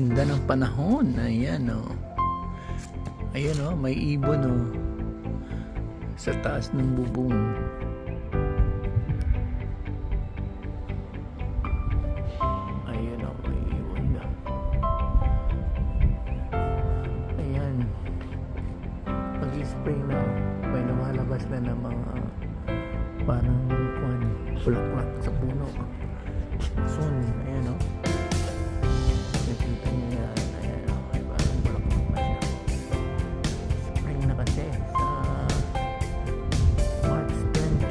ganda ng panahon. Ayan o. Ayan o, may ibon o. Sa taas ng bubong. Ayan o, may ibon na. Ayan. Mag-spray na o. May lumalabas na ng mga parang bulaklak sa puno. Soon, ayan o. Nakita niyo yan. Ayan o, may parang bulaklak na siya. Spring na kasi sa March 20.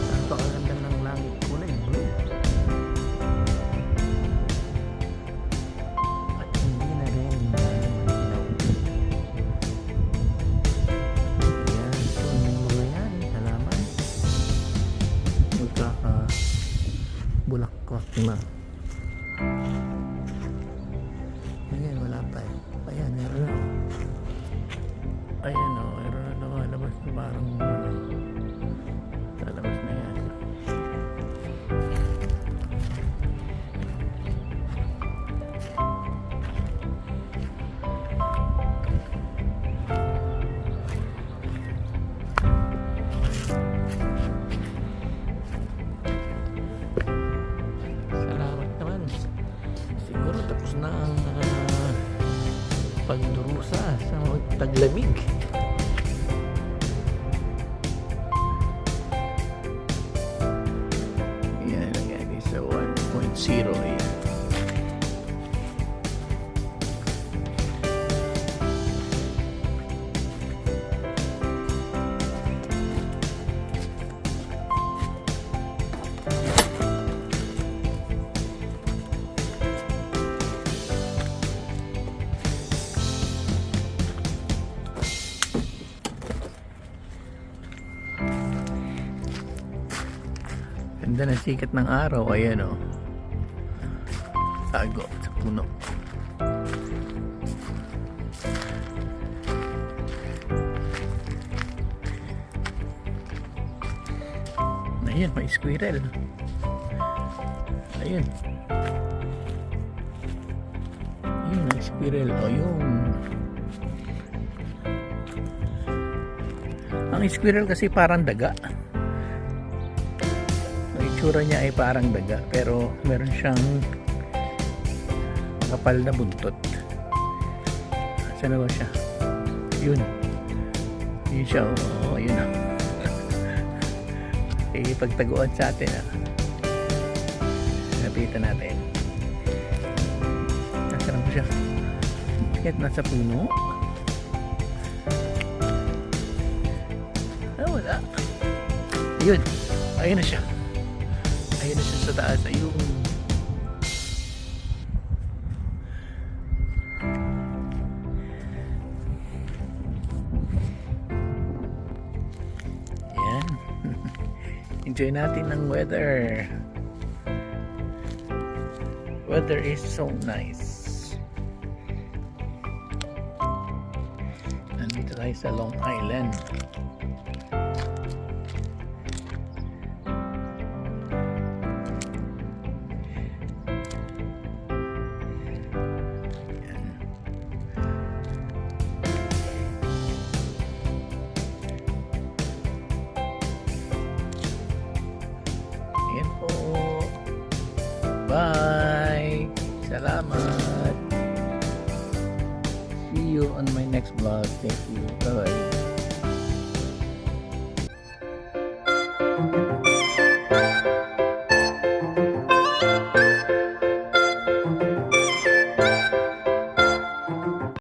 Ang pakaganda ng langit, kulay blue. At hindi na rin malinaw. Ayan, soon mo yan. Halaman. Magkaka-bulaklak na. Ayan, wala pa eh. Ayan, meron na. Ayan o, meron na lumalabas na parang lalabas na yan. Salamat naman. Siguro tapos na ang pagdurusa sa taglamig. Yan, lagyan sa 1.0. Ayan. Ganda ng sikat ng araw. Ayan o. Tago sa puno. Ayan, may squirrel. Ayan. Ayan, may squirrel. O yun. Ang squirrel kasi parang daga. Itsura niya ay parang daga pero meron siyang kapal na buntot. Saan na ba siya? Yun. Yun siya. Oo, yun na. Pagtaguan sa atin. Napitan natin. Nasaan ko siya? Bakit nasa puno? Ah, wala. Yun. Ayun na siya. Ayun na siya sa taas. Ayun. Ayan. Enjoy natin ng weather. Weather is so nice. Nandito tayo sa Long Island. Ayan po. Bye. Salamat. See you on my next vlog. Thank you. Bye bye.